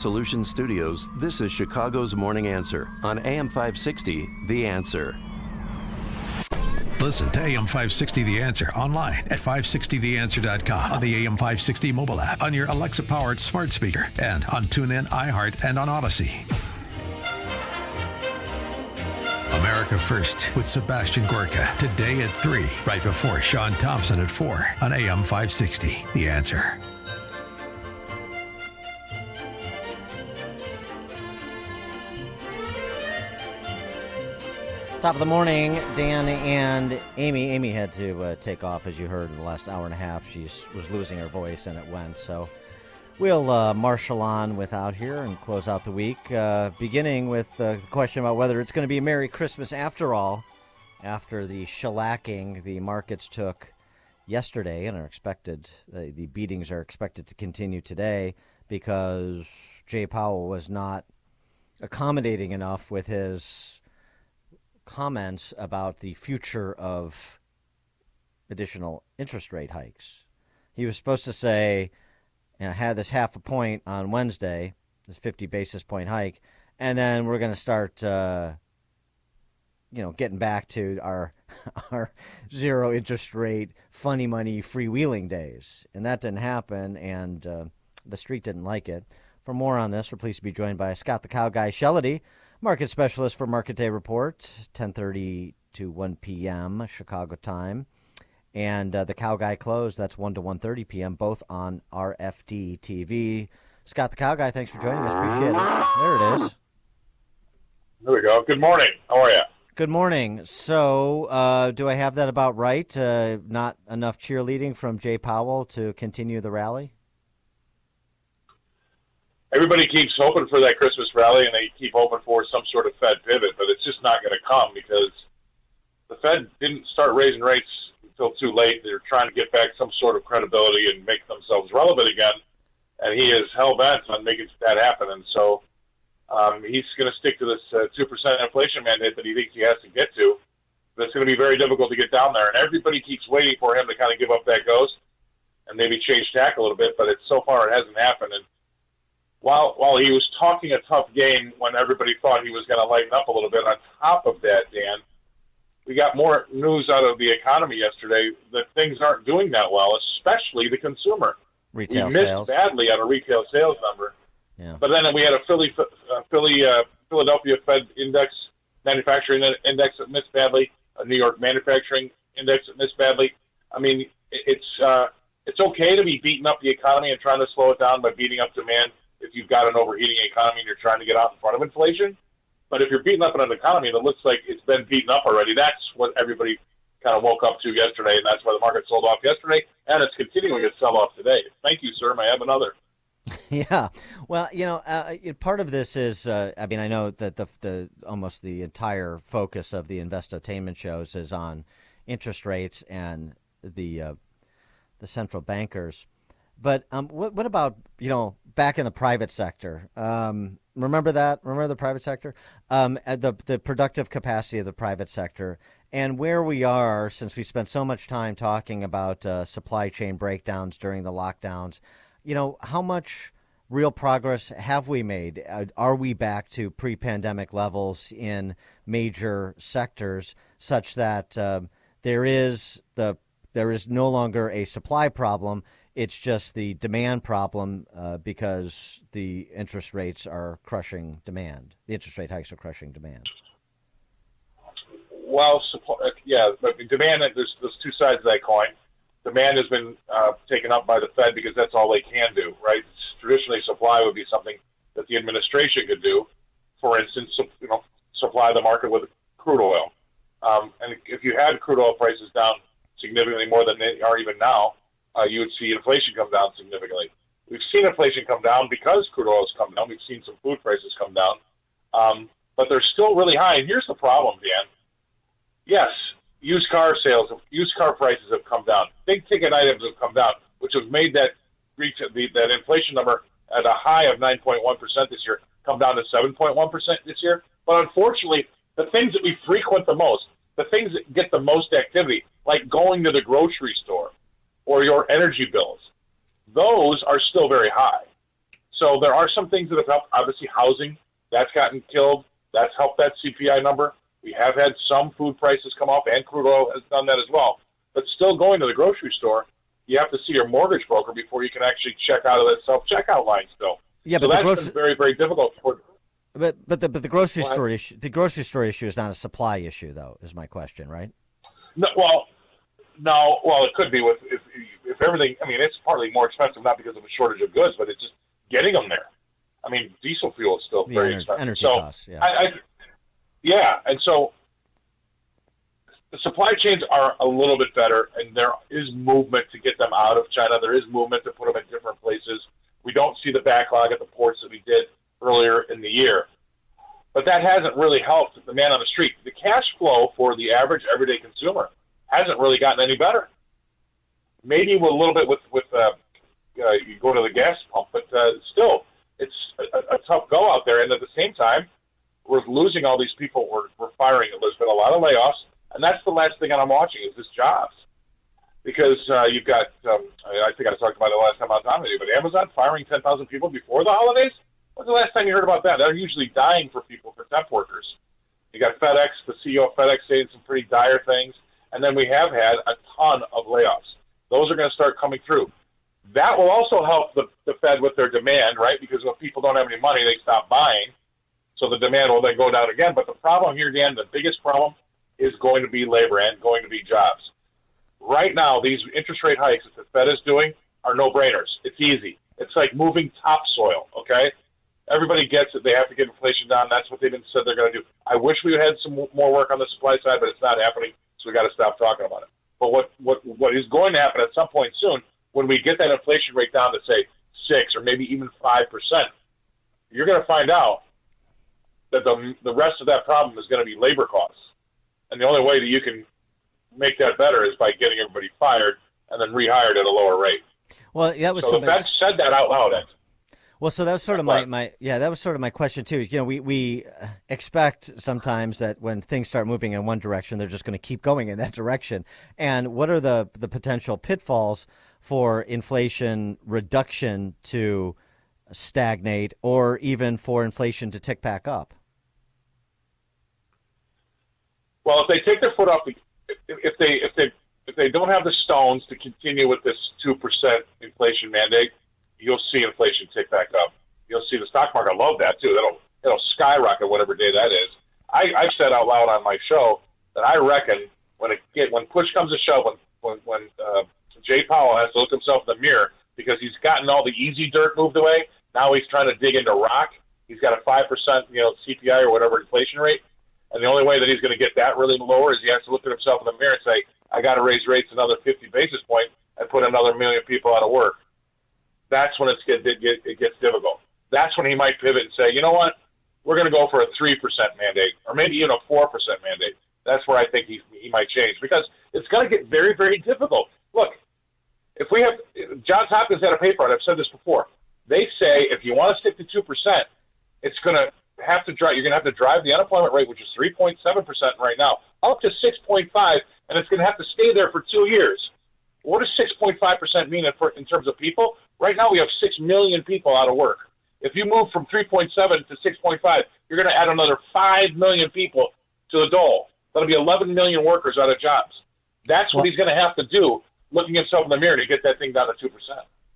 Solutions Studios, this is Chicago's Morning Answer on AM 560, The Answer. Listen to AM 560 The Answer online at 560theanswer.com, on the AM 560 mobile app, on your Alexa-powered smart speaker, and on TuneIn, iHeart, and on Odyssey. America First with Sebastian Gorka, today at 3, right before Sean Thompson at 4 on AM 560 The Answer. Top of the morning, Dan and Amy. Amy had to take off, as you heard, in the last hour and a half. She was losing her voice, and it went. So we'll marshal on without here and close out the week, beginning with the question about whether it's going to be a Merry Christmas after all, after the shellacking the markets took yesterday and are expected, the beatings are expected to continue today because Jay Powell was not accommodating enough with his comments about the future of additional interest rate hikes. He was supposed to say, had this half a point on Wednesday, this 50 basis point hike, and then we're going to start, getting back to our zero interest rate, funny money, freewheeling days. And that didn't happen, and the street didn't like it. For more on this, we're pleased to be joined by Scott the Cow Guy Shellady, market specialist for Market Day Report, 10:30 to 1 p.m. Chicago time. And the Cow Guy closed, that's 1 to 1:30 p.m., both on RFD-TV. Scott the Cow Guy, thanks for joining us. Appreciate it. There it is. There we go. Good morning. How are you? Good morning. So do I have that about right? Not enough cheerleading from Jay Powell to continue the rally? Everybody keeps hoping for that Christmas rally, and they keep hoping for some sort of Fed pivot, but it's just not going to come because the Fed didn't start raising rates until too late. They're trying to get back some sort of credibility and make themselves relevant again, and he is hell-bent on making that happen. And so he's going to stick to this 2% inflation mandate that he thinks he has to get to. But it's going to be very difficult to get down there, and everybody keeps waiting for him to kind of give up that ghost and maybe change tack a little bit, but so far it hasn't happened. And while he was talking a tough game when everybody thought he was going to lighten up a little bit, on top of that, Dan, we got more news out of the economy yesterday that things aren't doing that well, especially the consumer. Retail we missed sales. badly on a retail sales number. Yeah. But then we had a Philadelphia Fed index, manufacturing index that missed badly, a New York manufacturing index that missed badly. I mean, it's okay to be beating up the economy and trying to slow it down by beating up demand if you've got an overheating economy and you're trying to get out in front of inflation. But if you're beating up on an economy that looks like it's been beaten up already, that's what everybody kind of woke up to yesterday, and that's why the market sold off yesterday, and it's continuing its sell-off today. Thank you, sir. May I have another? Yeah. Well, part of this is, I know that the almost the entire focus of the Investatainment shows is on interest rates and the central bankers. But what about, back in the private sector? Remember that? Remember the private sector? The productive capacity of the private sector and where we are, since we spent so much time talking about supply chain breakdowns during the lockdowns. How much real progress have we made? Are we back to pre-pandemic levels in major sectors such that there is no longer a supply problem? It's just the demand problem because the interest rates are crushing demand. The interest rate hikes are crushing demand. Well, but demand, there's two sides of that coin. Demand has been taken up by the Fed because that's all they can do, right? Traditionally, supply would be something that the administration could do. For instance, supply the market with crude oil. And if you had crude oil prices down significantly more than they are even now, you would see inflation come down significantly. We've seen inflation come down because crude oil has come down. We've seen some food prices come down. But they're still really high. And here's the problem, Dan. Yes, used car prices have come down. Big ticket items have come down, which have made that inflation number at a high of 9.1% this year come down to 7.1% this year. But unfortunately, the things that we frequent the most, the things that get the most activity, like going to the grocery store or your energy bills, those are still very high. So there are some things that have helped. Obviously, housing, that's gotten killed. That's helped that CPI number. We have had some food prices come up, and crude oil has done that as well. But still going to the grocery store, you have to see your mortgage broker before you can actually check out of that self-checkout line still. Yeah, so but that's been very, very difficult. But the grocery store issue, the grocery store issue is not a supply issue, though, is my question, right? No, well, it could be with if everything. I mean, it's partly more expensive not because of a shortage of goods, but it's just getting them there. I mean, diesel fuel is still very expensive. Energy so costs, yeah. Yeah, and so the supply chains are a little bit better, and there is movement to get them out of China. There is movement to put them in different places. We don't see the backlog at the ports that we did earlier in the year. But that hasn't really helped the man on the street. The cash flow for the average everyday consumer hasn't really gotten any better. Maybe a little bit with you go to the gas pump, but still, it's a tough go out there. And at the same time, we're losing all these people. We're firing. There's been a lot of layoffs, and that's the last thing I'm watching is this jobs. Because you've got, I think I talked about it last time I was on with you, but Amazon firing 10,000 people before the holidays? When's the last time you heard about that? They're usually dying for people, for temp workers. You got FedEx, the CEO of FedEx saying some pretty dire things, and then we have had a ton of layoffs. Those are going to start coming through. That will also help the Fed with their demand, right? Because when people don't have any money, they stop buying. So the demand will then go down again. But the problem here, Dan, the biggest problem is going to be labor and going to be jobs. Right now, these interest rate hikes that the Fed is doing are no-brainers. It's easy. It's like moving topsoil, okay? Everybody gets it. They have to get inflation down. That's what they've been said they're going to do. I wish we had some more work on the supply side, but it's not happening, so we got to stop talking about it. But what is going to happen at some point soon, when we get that inflation rate down to, say, 6 or maybe even 5%, you're going to find out that the rest of that problem is going to be labor costs. And the only way that you can make that better is by getting everybody fired and then rehired at a lower rate. Well, that was so the Fed said that out loud. Well, so that was sort of that was sort of my question too. You know, we expect sometimes that when things start moving in one direction, they're just going to keep going in that direction. And what are the potential pitfalls for inflation reduction to stagnate, or even for inflation to tick back up? Well, if they take their foot off the if they don't have the stones to continue with this 2% inflation mandate, you'll see inflation tick back up. You'll see the stock market love that too. It'll skyrocket whatever day that is. I've said out loud on my show that I reckon when push comes to shove, when Jay Powell has to look himself in the mirror because he's gotten all the easy dirt moved away. Now he's trying to dig into rock. He's got a 5% CPI or whatever inflation rate. And the only way that he's going to get that really lower is he has to look at himself in the mirror and say, I got to raise rates another 50 basis points and put another million people out of work. That's when it gets difficult. That's when he might pivot and say, you know what, we're going to go for a 3% mandate or maybe even a 4% mandate. That's where I think he might change because it's going to get very, very difficult. Look, if we have – Johns Hopkins had a paper, and I've said this before. They say if you want to stick to 2%, it's going to – you're going to have to drive the unemployment rate, which is 3.7% right now, up to 6.5, and it's going to have to stay there for 2 years. What does 6.5% mean in terms of people? Right now we have 6 million people out of work. If you move from 3.7 to 6.5, you're going to add another 5 million people to the dole. That'll be 11 million workers out of jobs. That's what he's going to have to do, looking himself in the mirror to get that thing down to 2%.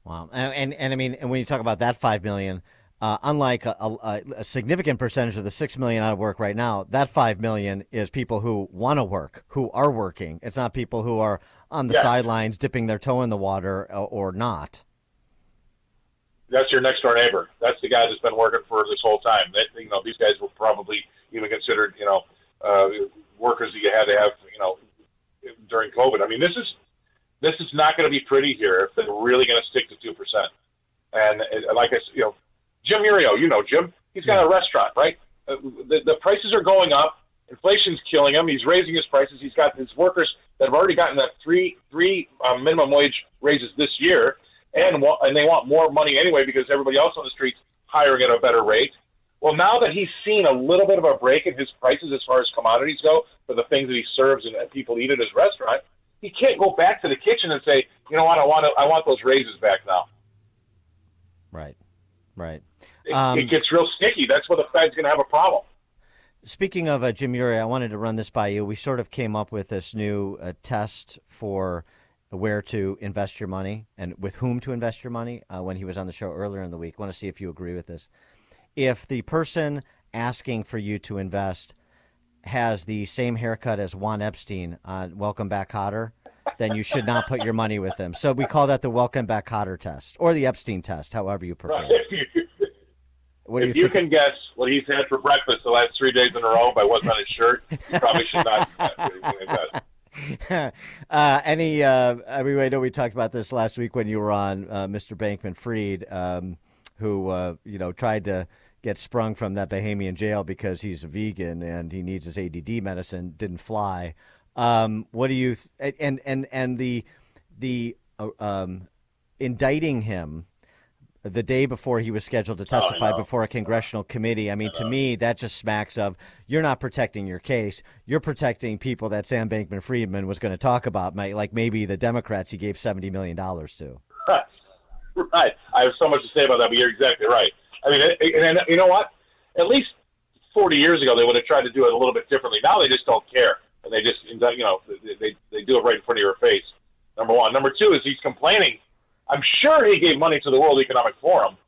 Wow. And I mean, and when you talk about that 5 million, unlike a significant percentage of the 6 million out of work right now, that 5 million is people who want to work, who are working. It's not people who are on the sidelines dipping their toe in the water or not. That's your next door neighbor. That's the guy that's been working for this whole time. These guys were probably even considered, workers that you had to have, during COVID. I mean, this is not going to be pretty here if they're really going to stick to 2%. And like I said, Jim Murio, Jim, he's got a restaurant, right? The prices are going up. Inflation's killing him. He's raising his prices. He's got his workers that have already gotten that three minimum wage raises this year, and they want more money anyway because everybody else on the street's hiring at a better rate. Well, now that he's seen a little bit of a break in his prices as far as commodities go for the things that he serves and people eat at his restaurant, he can't go back to the kitchen and say, you know what, I want those raises back now. Right. Right. It gets real sticky. That's where the Fed's going to have a problem. Speaking of Jim Urey, I wanted to run this by you. We sort of came up with this new test for where to invest your money and with whom to invest your money when he was on the show earlier in the week. I want to see if you agree with this. If the person asking for you to invest has the same haircut as Juan Epstein on Welcome Back Kotter, then you should not put your money with them. So we call that the Welcome Back Kotter test or the Epstein test, however you prefer. If you can guess what he's had for breakfast the last 3 days in a row by what's on his shirt, you probably should not I know we talked about this last week when you were on Mr. Bankman-Fried, who tried to get sprung from that Bahamian jail because he's a vegan and he needs his ADD medicine. Didn't fly. What do you and the indicting him the day before he was scheduled to testify before a congressional committee? I mean, to me, that just smacks of you're not protecting your case. You're protecting people that Sam Bankman-Fried was going to talk about, like maybe the Democrats he gave $70 million to. Right. I have so much to say about that, but you're exactly right. I mean, and you know what? At least 40 years ago, they would have tried to do it a little bit differently. Now they just don't care. And they just, they do it right in front of your face, number one. Number two is he's complaining. I'm sure he gave money to the World Economic Forum,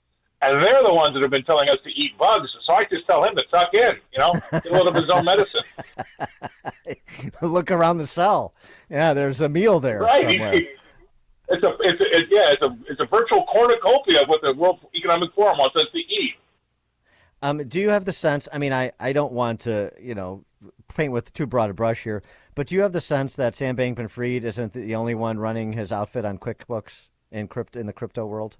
and they're the ones that have been telling us to eat bugs. So I just tell him to tuck in, get a little of his own medicine. Look around the cell. Yeah, there's a meal there somewhere. It's a virtual cornucopia of what the World Economic Forum wants us to eat. Do you have the sense? I mean, I don't want to paint with too broad a brush here, but do you have the sense that Sam Bankman-Fried isn't the only one running his outfit on QuickBooks in the crypto world?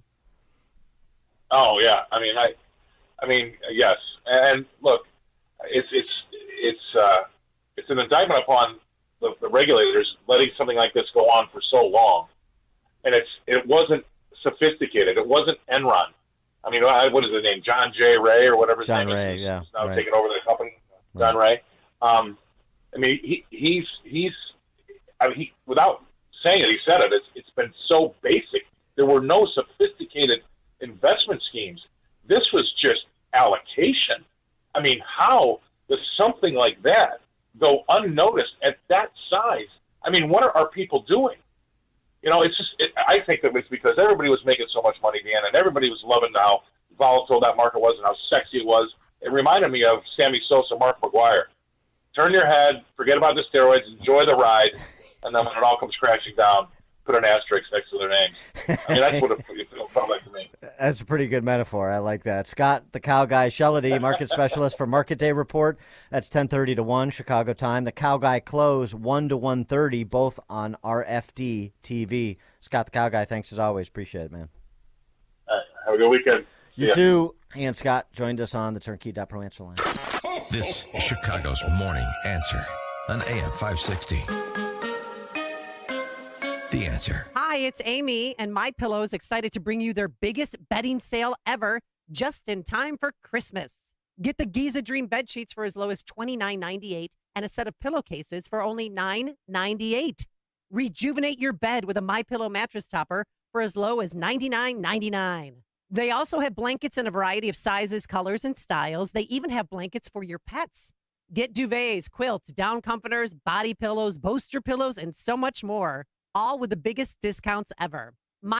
Oh yeah, I mean yes, and look, it's an indictment upon the regulators letting something like this go on for so long, and it wasn't sophisticated. It wasn't Enron. I mean, what is his name? John J. Ray or whatever his name is. Yeah, he's now right. taking over the company. John Ray. I mean, he's without saying it, he said it. It's been so basic. There were no sophisticated investment schemes. This was just allocation. I mean, how does something like that go unnoticed at that size? I mean, what are our people doing? I think that it's because everybody was making so much money, Dan, and everybody was loving how volatile that market was and how sexy it was. It reminded me of Sammy Sosa, Mark McGuire. Turn your head, forget about the steroids, enjoy the ride, and then when it all comes crashing down, put an asterisk next to their names. I mean, that's what it felt like to me. That's a pretty good metaphor. I like that. Scott, the cow guy, Shellady, market specialist for Market Day Report. That's 10:30 to 1 Chicago time. The cow guy close 1 to 1:30, both on RFD-TV. Scott, the cow guy, thanks as always. Appreciate it, man. All right, have a good weekend. You too. And Scott joined us on the Turnkey.Pro answer line. This is Chicago's Morning Answer on AM 560. The Answer. Hi, it's Amy, and MyPillow is excited to bring you their biggest bedding sale ever, just in time for Christmas. Get the Giza Dream bed sheets for as low as $29.98 and a set of pillowcases for only $9.98. Rejuvenate your bed with a MyPillow mattress topper for as low as $99.99. They also have blankets in a variety of sizes, colors, and styles. They even have blankets for your pets. Get duvets, quilts, down comforters, body pillows, bolster pillows, and so much more. All with the biggest discounts ever.